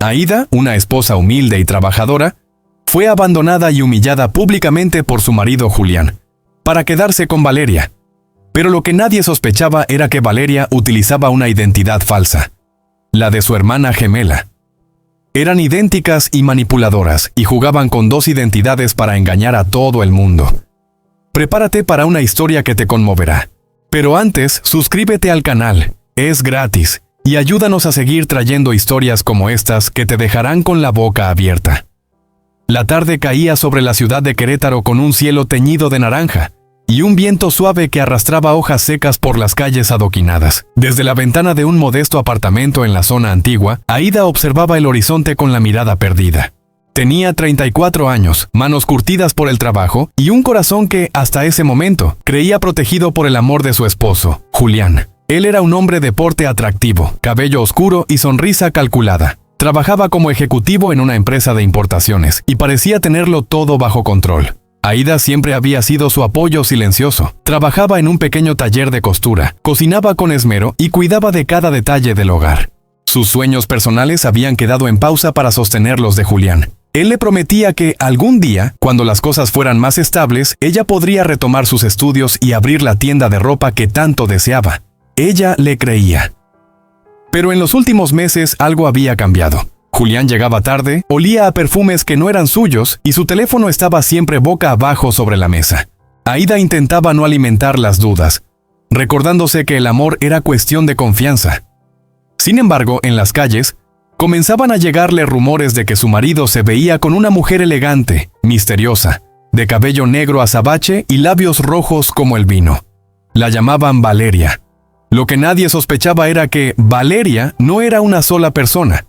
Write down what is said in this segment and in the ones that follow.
Aída, una esposa humilde y trabajadora, fue abandonada y humillada públicamente por su marido Julián, para quedarse con Valeria. Pero lo que nadie sospechaba era que Valeria utilizaba una identidad falsa, la de su hermana gemela. Eran idénticas y manipuladoras, y jugaban con dos identidades para engañar a todo el mundo. Prepárate para una historia que te conmoverá. Pero antes, suscríbete al canal, es gratis, y ayúdanos a seguir trayendo historias como estas que te dejarán con la boca abierta. La tarde caía sobre la ciudad de Querétaro con un cielo teñido de naranja, y un viento suave que arrastraba hojas secas por las calles adoquinadas. Desde la ventana de un modesto apartamento en la zona antigua, Aída observaba el horizonte con la mirada perdida. Tenía 34 años, manos curtidas por el trabajo y un corazón que, hasta ese momento, creía protegido por el amor de su esposo, Julián. Él era un hombre de porte atractivo, cabello oscuro y sonrisa calculada. Trabajaba como ejecutivo en una empresa de importaciones y parecía tenerlo todo bajo control. Aída siempre había sido su apoyo silencioso. Trabajaba en un pequeño taller de costura, cocinaba con esmero y cuidaba de cada detalle del hogar. Sus sueños personales habían quedado en pausa para sostener los de Julián. Él le prometía que algún día, cuando las cosas fueran más estables, ella podría retomar sus estudios y abrir la tienda de ropa que tanto deseaba. Ella le creía. Pero en los últimos meses algo había cambiado. Julián llegaba tarde, olía a perfumes que no eran suyos y su teléfono estaba siempre boca abajo sobre la mesa. Aída intentaba no alimentar las dudas, recordándose que el amor era cuestión de confianza. Sin embargo, en las calles, comenzaban a llegarle rumores de que su marido se veía con una mujer elegante, misteriosa, de cabello negro azabache y labios rojos como el vino. La llamaban Valeria. Lo que nadie sospechaba era que Valeria no era una sola persona.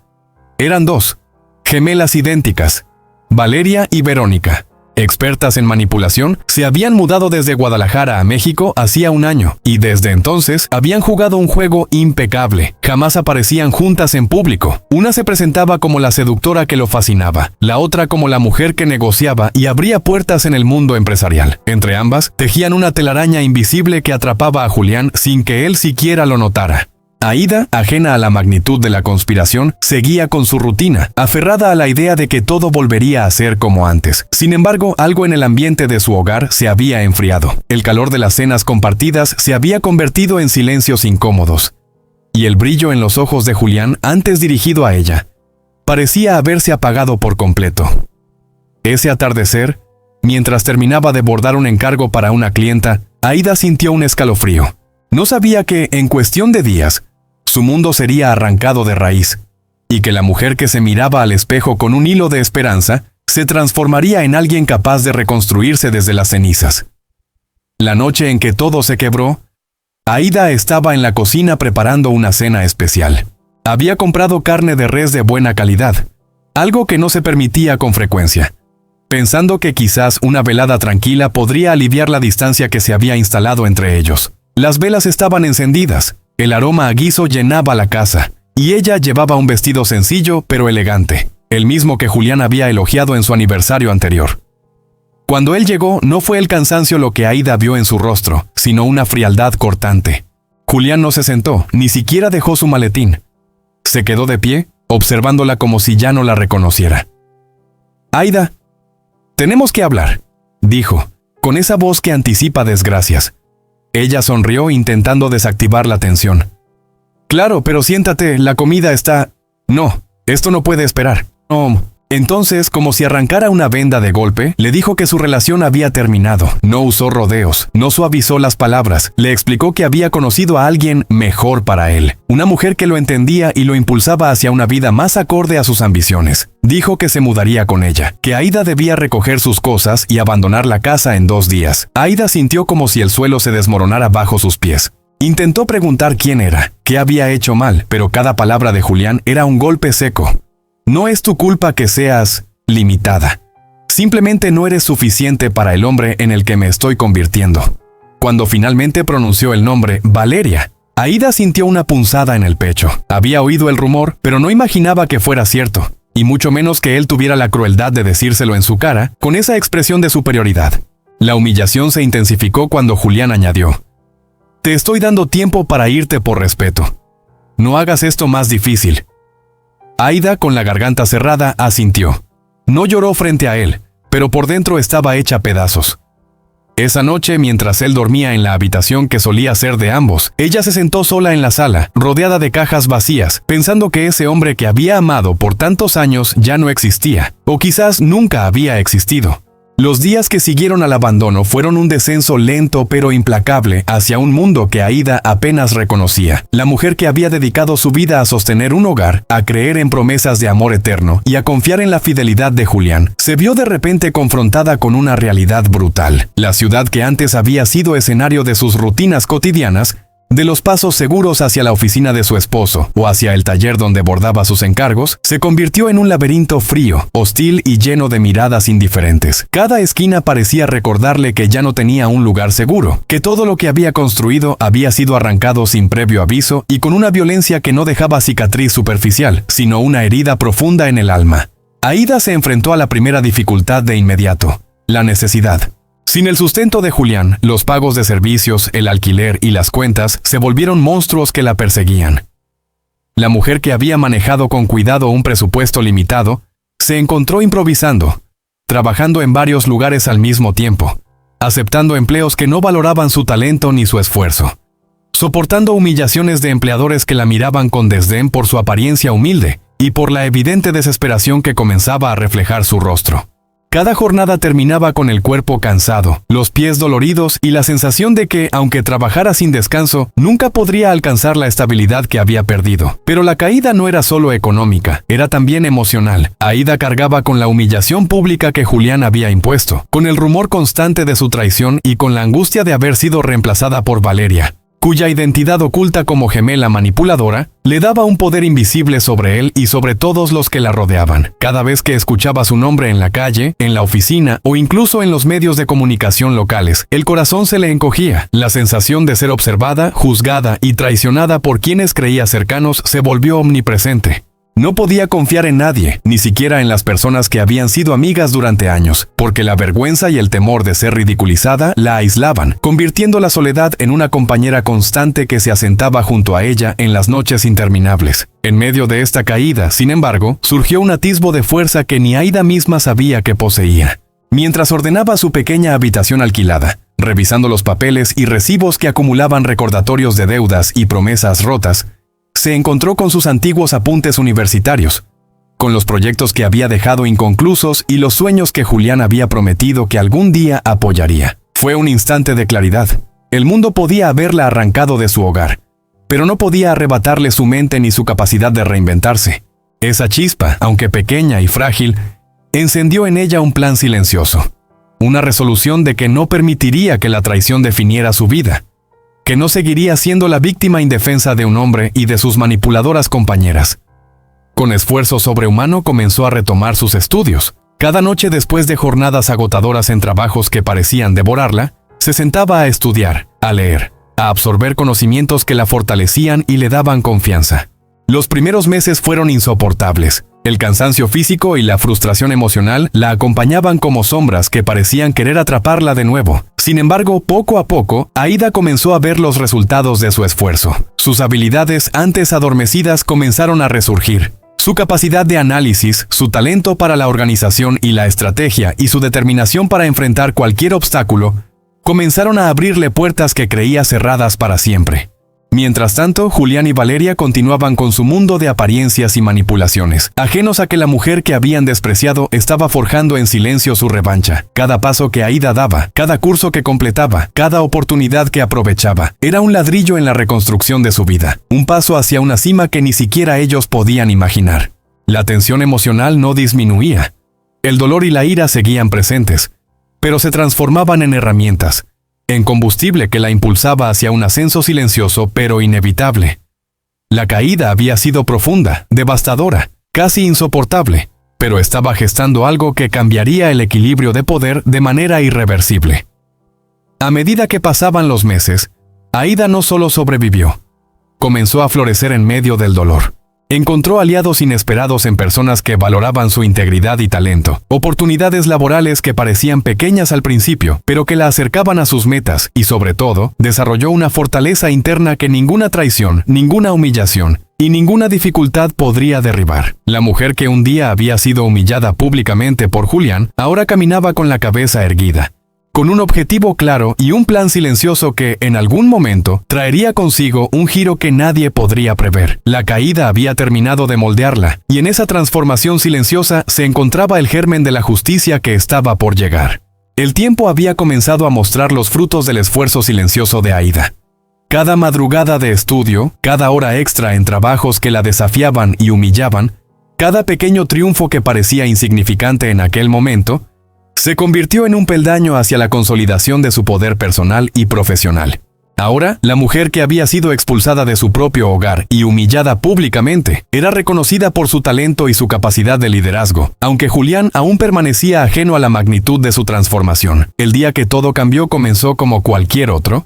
Eran dos, gemelas idénticas, Valeria y Verónica. Expertas en manipulación, se habían mudado desde Guadalajara a México hacía un año, y desde entonces habían jugado un juego impecable. Jamás aparecían juntas en público. Una se presentaba como la seductora que lo fascinaba, la otra como la mujer que negociaba y abría puertas en el mundo empresarial. Entre ambas, tejían una telaraña invisible que atrapaba a Julián sin que él siquiera lo notara. Aída, ajena a la magnitud de la conspiración, seguía con su rutina, aferrada a la idea de que todo volvería a ser como antes. Sin embargo, algo en el ambiente de su hogar se había enfriado. El calor de las cenas compartidas se había convertido en silencios incómodos. Y el brillo en los ojos de Julián, antes dirigido a ella, parecía haberse apagado por completo. Ese atardecer, mientras terminaba de bordar un encargo para una clienta, Aída sintió un escalofrío. No sabía que, en cuestión de días, su mundo sería arrancado de raíz, y que la mujer que se miraba al espejo con un hilo de esperanza se transformaría en alguien capaz de reconstruirse desde las cenizas. La noche en que todo se quebró, Aída estaba en la cocina preparando una cena especial. Había comprado carne de res de buena calidad, algo que no se permitía con frecuencia, pensando que quizás una velada tranquila podría aliviar la distancia que se había instalado entre ellos. Las velas estaban encendidas. El aroma a guiso llenaba la casa, y ella llevaba un vestido sencillo pero elegante, el mismo que Julián había elogiado en su aniversario anterior. Cuando él llegó, no fue el cansancio lo que Aída vio en su rostro, sino una frialdad cortante. Julián no se sentó, ni siquiera dejó su maletín. Se quedó de pie, observándola como si ya no la reconociera. «Aída, tenemos que hablar», dijo, con esa voz que anticipa desgracias. Ella sonrió intentando desactivar la tensión. «Claro, pero siéntate, la comida está...» «No, esto no puede esperar». «No». Entonces, como si arrancara una venda de golpe, le dijo que su relación había terminado. No usó rodeos, no suavizó las palabras, le explicó que había conocido a alguien mejor para él. Una mujer que lo entendía y lo impulsaba hacia una vida más acorde a sus ambiciones. Dijo que se mudaría con ella, que Aída debía recoger sus cosas y abandonar la casa en 2 días. Aída sintió como si el suelo se desmoronara bajo sus pies. Intentó preguntar quién era, qué había hecho mal, pero cada palabra de Julián era un golpe seco. «No es tu culpa que seas limitada. Simplemente no eres suficiente para el hombre en el que me estoy convirtiendo». Cuando finalmente pronunció el nombre Valeria, Aída sintió una punzada en el pecho. Había oído el rumor, pero no imaginaba que fuera cierto, y mucho menos que él tuviera la crueldad de decírselo en su cara, con esa expresión de superioridad. La humillación se intensificó cuando Julián añadió: «Te estoy dando tiempo para irte por respeto. No hagas esto más difícil». Aida, con la garganta cerrada, asintió. No lloró frente a él, pero por dentro estaba hecha pedazos. Esa noche, mientras él dormía en la habitación que solía ser de ambos, ella se sentó sola en la sala, rodeada de cajas vacías, pensando que ese hombre que había amado por tantos años ya no existía, o quizás nunca había existido. Los días que siguieron al abandono fueron un descenso lento pero implacable hacia un mundo que Aida apenas reconocía. La mujer que había dedicado su vida a sostener un hogar, a creer en promesas de amor eterno y a confiar en la fidelidad de Julián, se vio de repente confrontada con una realidad brutal. La ciudad que antes había sido escenario de sus rutinas cotidianas, de los pasos seguros hacia la oficina de su esposo o hacia el taller donde bordaba sus encargos, se convirtió en un laberinto frío, hostil y lleno de miradas indiferentes. Cada esquina parecía recordarle que ya no tenía un lugar seguro, que todo lo que había construido había sido arrancado sin previo aviso y con una violencia que no dejaba cicatriz superficial, sino una herida profunda en el alma. Aida se enfrentó a la primera dificultad de inmediato: la necesidad. Sin el sustento de Julián, los pagos de servicios, el alquiler y las cuentas se volvieron monstruos que la perseguían. La mujer que había manejado con cuidado un presupuesto limitado, se encontró improvisando, trabajando en varios lugares al mismo tiempo, aceptando empleos que no valoraban su talento ni su esfuerzo, soportando humillaciones de empleadores que la miraban con desdén por su apariencia humilde y por la evidente desesperación que comenzaba a reflejar su rostro. Cada jornada terminaba con el cuerpo cansado, los pies doloridos y la sensación de que, aunque trabajara sin descanso, nunca podría alcanzar la estabilidad que había perdido. Pero la caída no era solo económica, era también emocional. Aida cargaba con la humillación pública que Julián había impuesto, con el rumor constante de su traición y con la angustia de haber sido reemplazada por Valeria, cuya identidad oculta como gemela manipuladora le daba un poder invisible sobre él y sobre todos los que la rodeaban. Cada vez que escuchaba su nombre en la calle, en la oficina o incluso en los medios de comunicación locales, el corazón se le encogía. La sensación de ser observada, juzgada y traicionada por quienes creía cercanos se volvió omnipresente. No podía confiar en nadie, ni siquiera en las personas que habían sido amigas durante años, porque la vergüenza y el temor de ser ridiculizada la aislaban, convirtiendo la soledad en una compañera constante que se asentaba junto a ella en las noches interminables. En medio de esta caída, sin embargo, surgió un atisbo de fuerza que ni Aida misma sabía que poseía. Mientras ordenaba su pequeña habitación alquilada, revisando los papeles y recibos que acumulaban recordatorios de deudas y promesas rotas, se encontró con sus antiguos apuntes universitarios, con los proyectos que había dejado inconclusos y los sueños que Julián había prometido que algún día apoyaría. Fue un instante de claridad. El mundo podía haberla arrancado de su hogar, pero no podía arrebatarle su mente ni su capacidad de reinventarse. Esa chispa, aunque pequeña y frágil, encendió en ella un plan silencioso, una resolución de que no permitiría que la traición definiera su vida, que no seguiría siendo la víctima indefensa de un hombre y de sus manipuladoras compañeras. Con esfuerzo sobrehumano comenzó a retomar sus estudios. Cada noche, después de jornadas agotadoras en trabajos que parecían devorarla, se sentaba a estudiar, a leer, a absorber conocimientos que la fortalecían y le daban confianza. Los primeros meses fueron insoportables. El cansancio físico y la frustración emocional la acompañaban como sombras que parecían querer atraparla de nuevo. Sin embargo, poco a poco, Aida comenzó a ver los resultados de su esfuerzo. Sus habilidades antes adormecidas comenzaron a resurgir. Su capacidad de análisis, su talento para la organización y la estrategia y su determinación para enfrentar cualquier obstáculo comenzaron a abrirle puertas que creía cerradas para siempre. Mientras tanto, Julián y Valeria continuaban con su mundo de apariencias y manipulaciones, ajenos a que la mujer que habían despreciado estaba forjando en silencio su revancha. Cada paso que Aida daba, cada curso que completaba, cada oportunidad que aprovechaba, era un ladrillo en la reconstrucción de su vida, un paso hacia una cima que ni siquiera ellos podían imaginar. La tensión emocional no disminuía. El dolor y la ira seguían presentes, pero se transformaban en herramientas, en combustible que la impulsaba hacia un ascenso silencioso pero inevitable. La caída había sido profunda, devastadora, casi insoportable, pero estaba gestando algo que cambiaría el equilibrio de poder de manera irreversible. A medida que pasaban los meses, Aida no solo sobrevivió, comenzó a florecer en medio del dolor. Encontró aliados inesperados en personas que valoraban su integridad y talento, oportunidades laborales que parecían pequeñas al principio, pero que la acercaban a sus metas y, sobre todo, desarrolló una fortaleza interna que ninguna traición, ninguna humillación y ninguna dificultad podría derribar. La mujer que un día había sido humillada públicamente por Julián, ahora caminaba con la cabeza erguida, con un objetivo claro y un plan silencioso que, en algún momento, traería consigo un giro que nadie podría prever. La caída había terminado de moldearla, y en esa transformación silenciosa se encontraba el germen de la justicia que estaba por llegar. El tiempo había comenzado a mostrar los frutos del esfuerzo silencioso de Aída. Cada madrugada de estudio, cada hora extra en trabajos que la desafiaban y humillaban, cada pequeño triunfo que parecía insignificante en aquel momento, se convirtió en un peldaño hacia la consolidación de su poder personal y profesional. Ahora, la mujer que había sido expulsada de su propio hogar y humillada públicamente, era reconocida por su talento y su capacidad de liderazgo, aunque Julián aún permanecía ajeno a la magnitud de su transformación. El día que todo cambió comenzó como cualquier otro.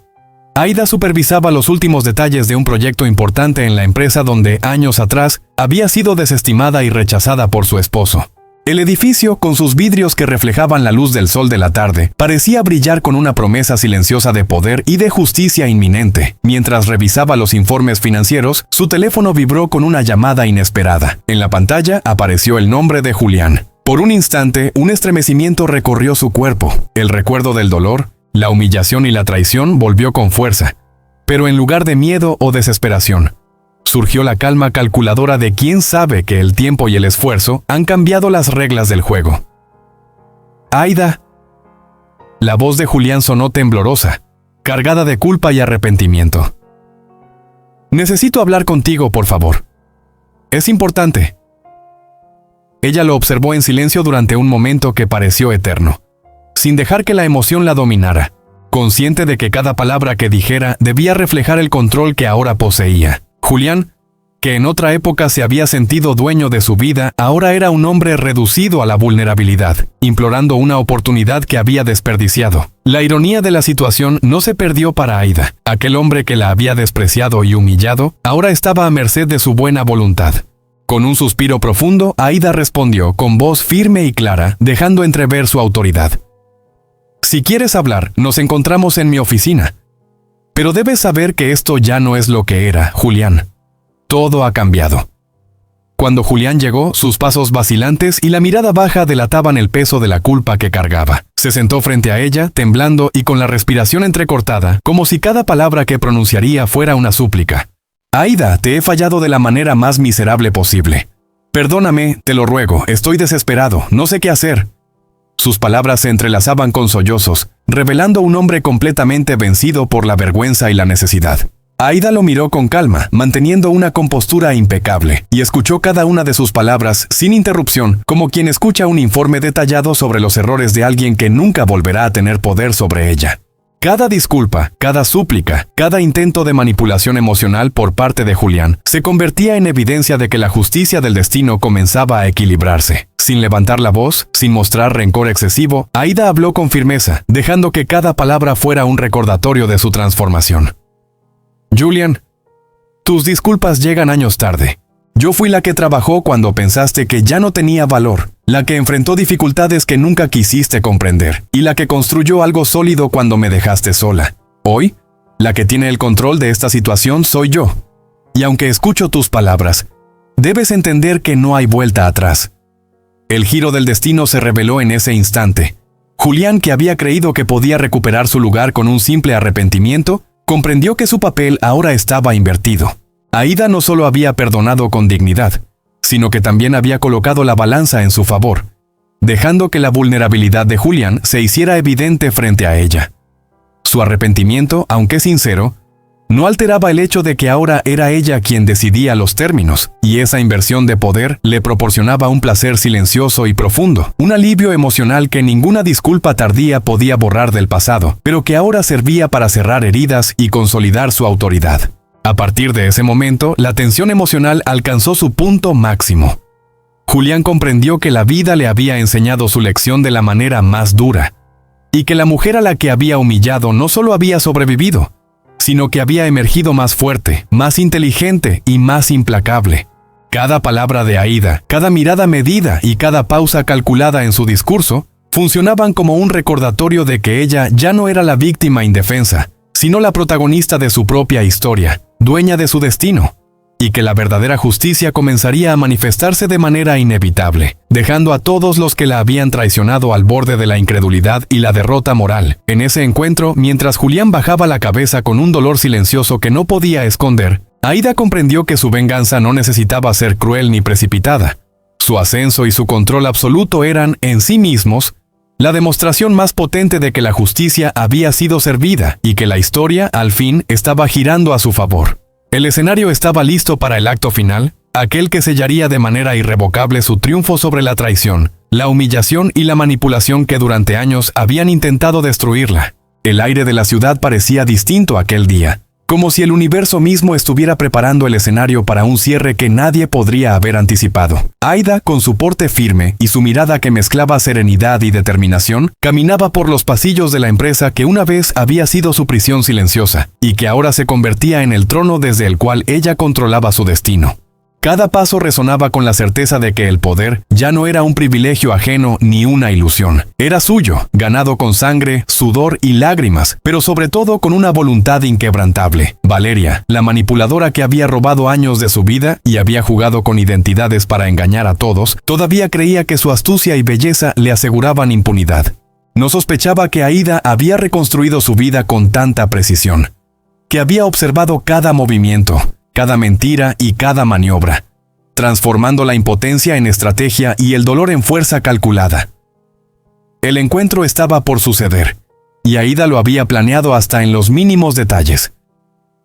Aída supervisaba los últimos detalles de un proyecto importante en la empresa donde, años atrás, había sido desestimada y rechazada por su esposo. El edificio, con sus vidrios que reflejaban la luz del sol de la tarde, parecía brillar con una promesa silenciosa de poder y de justicia inminente. Mientras revisaba los informes financieros, su teléfono vibró con una llamada inesperada. En la pantalla apareció el nombre de Julián. Por un instante, un estremecimiento recorrió su cuerpo. El recuerdo del dolor, la humillación y la traición volvió con fuerza. Pero en lugar de miedo o desesperación, surgió la calma calculadora de quien sabe que el tiempo y el esfuerzo han cambiado las reglas del juego. Aída. La voz de Julián sonó temblorosa, cargada de culpa y arrepentimiento. Necesito hablar contigo, por favor. Es importante. Ella lo observó en silencio durante un momento que pareció eterno, sin dejar que la emoción la dominara, consciente de que cada palabra que dijera debía reflejar el control que ahora poseía. Julián, que en otra época se había sentido dueño de su vida, ahora era un hombre reducido a la vulnerabilidad, implorando una oportunidad que había desperdiciado. La ironía de la situación no se perdió para Aída. Aquel hombre que la había despreciado y humillado, ahora estaba a merced de su buena voluntad. Con un suspiro profundo, Aída respondió con voz firme y clara, dejando entrever su autoridad. Si quieres hablar, nos encontramos en mi oficina. Pero debes saber que esto ya no es lo que era, Julián. Todo ha cambiado. Cuando Julián llegó, sus pasos vacilantes y la mirada baja delataban el peso de la culpa que cargaba. Se sentó frente a ella, temblando y con la respiración entrecortada, como si cada palabra que pronunciaría fuera una súplica. Aída, te he fallado de la manera más miserable posible. Perdóname, te lo ruego, estoy desesperado, no sé qué hacer. Sus palabras se entrelazaban con sollozos, revelando un hombre completamente vencido por la vergüenza y la necesidad. Aída lo miró con calma, manteniendo una compostura impecable, y escuchó cada una de sus palabras sin interrupción, como quien escucha un informe detallado sobre los errores de alguien que nunca volverá a tener poder sobre ella. Cada disculpa, cada súplica, cada intento de manipulación emocional por parte de Julián se convertía en evidencia de que la justicia del destino comenzaba a equilibrarse. Sin levantar la voz, sin mostrar rencor excesivo, Aída habló con firmeza, dejando que cada palabra fuera un recordatorio de su transformación. Julián, tus disculpas llegan años tarde. Yo fui la que trabajó cuando pensaste que ya no tenía valor, la que enfrentó dificultades que nunca quisiste comprender, y la que construyó algo sólido cuando me dejaste sola. Hoy, la que tiene el control de esta situación soy yo. Y aunque escucho tus palabras, debes entender que no hay vuelta atrás. El giro del destino se reveló en ese instante. Julián, que había creído que podía recuperar su lugar con un simple arrepentimiento, comprendió que su papel ahora estaba invertido. Aída no solo había perdonado con dignidad, sino que también había colocado la balanza en su favor, dejando que la vulnerabilidad de Julián se hiciera evidente frente a ella. Su arrepentimiento, aunque sincero, no alteraba el hecho de que ahora era ella quien decidía los términos, y esa inversión de poder le proporcionaba un placer silencioso y profundo, un alivio emocional que ninguna disculpa tardía podía borrar del pasado, pero que ahora servía para cerrar heridas y consolidar su autoridad. A partir de ese momento, la tensión emocional alcanzó su punto máximo. Julián comprendió que la vida le había enseñado su lección de la manera más dura, y que la mujer a la que había humillado no solo había sobrevivido, sino que había emergido más fuerte, más inteligente y más implacable. Cada palabra de Aída, cada mirada medida y cada pausa calculada en su discurso funcionaban como un recordatorio de que ella ya no era la víctima indefensa, sino la protagonista de su propia historia, dueña de su destino, y que la verdadera justicia comenzaría a manifestarse de manera inevitable, dejando a todos los que la habían traicionado al borde de la incredulidad y la derrota moral. En ese encuentro, mientras Julián bajaba la cabeza con un dolor silencioso que no podía esconder, Aída comprendió que su venganza no necesitaba ser cruel ni precipitada. Su ascenso y su control absoluto eran, en sí mismos, la demostración más potente de que la justicia había sido servida y que la historia, al fin, estaba girando a su favor. El escenario estaba listo para el acto final, aquel que sellaría de manera irrevocable su triunfo sobre la traición, la humillación y la manipulación que durante años habían intentado destruirla. El aire de la ciudad parecía distinto aquel día, como si el universo mismo estuviera preparando el escenario para un cierre que nadie podría haber anticipado. Aída, con su porte firme y su mirada que mezclaba serenidad y determinación, caminaba por los pasillos de la empresa que una vez había sido su prisión silenciosa, y que ahora se convertía en el trono desde el cual ella controlaba su destino. Cada paso resonaba con la certeza de que el poder ya no era un privilegio ajeno ni una ilusión. Era suyo, ganado con sangre, sudor y lágrimas, pero sobre todo con una voluntad inquebrantable. Valeria, la manipuladora que había robado años de su vida y había jugado con identidades para engañar a todos, todavía creía que su astucia y belleza le aseguraban impunidad. No sospechaba que Aída había reconstruido su vida con tanta precisión, que había observado cada movimiento, cada mentira y cada maniobra, transformando la impotencia en estrategia y el dolor en fuerza calculada. El encuentro estaba por suceder, y Aída lo había planeado hasta en los mínimos detalles.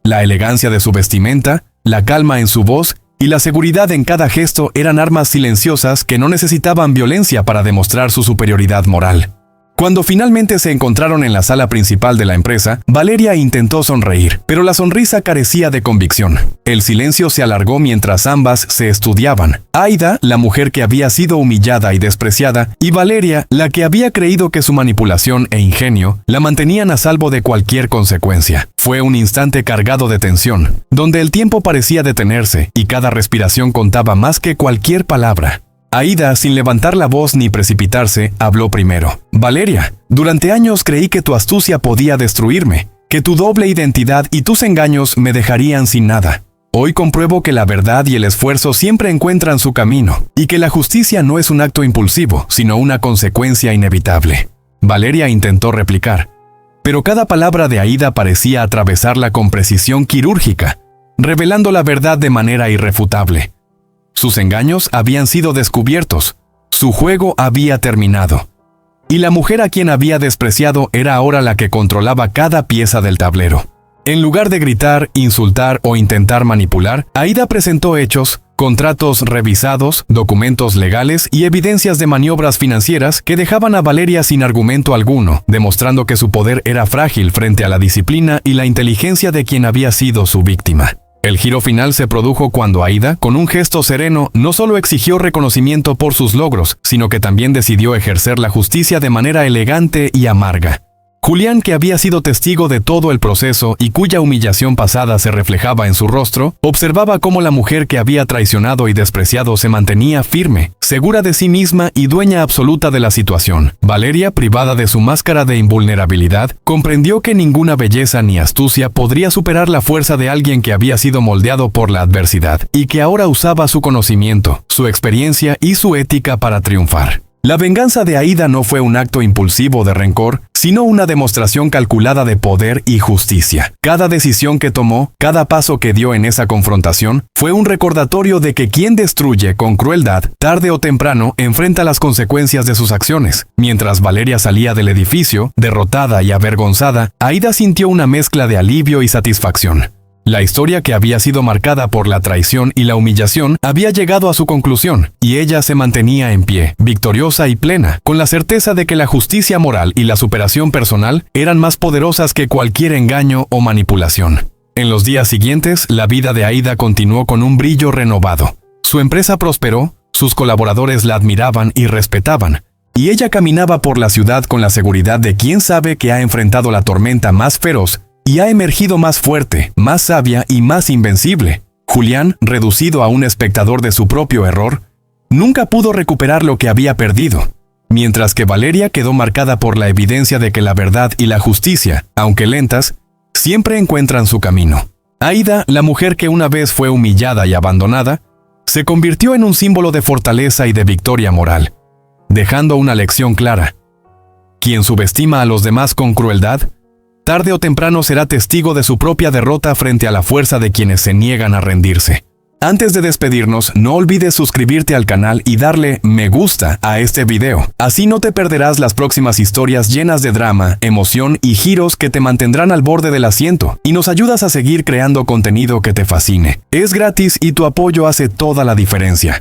La elegancia de su vestimenta, la calma en su voz y la seguridad en cada gesto eran armas silenciosas que no necesitaban violencia para demostrar su superioridad moral. Cuando finalmente se encontraron en la sala principal de la empresa, Valeria intentó sonreír, pero la sonrisa carecía de convicción. El silencio se alargó mientras ambas se estudiaban. Aída, la mujer que había sido humillada y despreciada, y Valeria, la que había creído que su manipulación e ingenio la mantenían a salvo de cualquier consecuencia. Fue un instante cargado de tensión, donde el tiempo parecía detenerse y cada respiración contaba más que cualquier palabra. Aída, sin levantar la voz ni precipitarse, habló primero. Valeria, durante años creí que tu astucia podía destruirme, que tu doble identidad y tus engaños me dejarían sin nada. Hoy compruebo que la verdad y el esfuerzo siempre encuentran su camino, y que la justicia no es un acto impulsivo, sino una consecuencia inevitable. Valeria intentó replicar, pero cada palabra de Aída parecía atravesarla con precisión quirúrgica, revelando la verdad de manera irrefutable. Sus engaños habían sido descubiertos, su juego había terminado, y la mujer a quien había despreciado era ahora la que controlaba cada pieza del tablero. En lugar de gritar, insultar o intentar manipular, Aída presentó hechos, contratos revisados, documentos legales y evidencias de maniobras financieras que dejaban a Valeria sin argumento alguno, demostrando que su poder era frágil frente a la disciplina y la inteligencia de quien había sido su víctima. El giro final se produjo cuando Aída, con un gesto sereno, no solo exigió reconocimiento por sus logros, sino que también decidió ejercer la justicia de manera elegante y amarga. Julián, que había sido testigo de todo el proceso y cuya humillación pasada se reflejaba en su rostro, observaba cómo la mujer que había traicionado y despreciado se mantenía firme, segura de sí misma y dueña absoluta de la situación. Valeria, privada de su máscara de invulnerabilidad, comprendió que ninguna belleza ni astucia podría superar la fuerza de alguien que había sido moldeado por la adversidad y que ahora usaba su conocimiento, su experiencia y su ética para triunfar. La venganza de Aída no fue un acto impulsivo de rencor, sino una demostración calculada de poder y justicia. Cada decisión que tomó, cada paso que dio en esa confrontación, fue un recordatorio de que quien destruye con crueldad, tarde o temprano, enfrenta las consecuencias de sus acciones. Mientras Valeria salía del edificio, derrotada y avergonzada, Aída sintió una mezcla de alivio y satisfacción. La historia, que había sido marcada por la traición y la humillación, había llegado a su conclusión, y ella se mantenía en pie, victoriosa y plena, con la certeza de que la justicia moral y la superación personal eran más poderosas que cualquier engaño o manipulación. En los días siguientes, la vida de Aída continuó con un brillo renovado. Su empresa prosperó, sus colaboradores la admiraban y respetaban, y ella caminaba por la ciudad con la seguridad de quien sabe que ha enfrentado la tormenta más feroz y ha emergido más fuerte, más sabia y más invencible. Julián, reducido a un espectador de su propio error, nunca pudo recuperar lo que había perdido, mientras que Valeria quedó marcada por la evidencia de que la verdad y la justicia, aunque lentas, siempre encuentran su camino. Aida, la mujer que una vez fue humillada y abandonada, se convirtió en un símbolo de fortaleza y de victoria moral, dejando una lección clara. Quien subestima a los demás con crueldad, tarde o temprano será testigo de su propia derrota frente a la fuerza de quienes se niegan a rendirse. Antes de despedirnos, no olvides suscribirte al canal y darle me gusta a este video. Así no te perderás las próximas historias llenas de drama, emoción y giros que te mantendrán al borde del asiento y nos ayudas a seguir creando contenido que te fascine. Es gratis y tu apoyo hace toda la diferencia.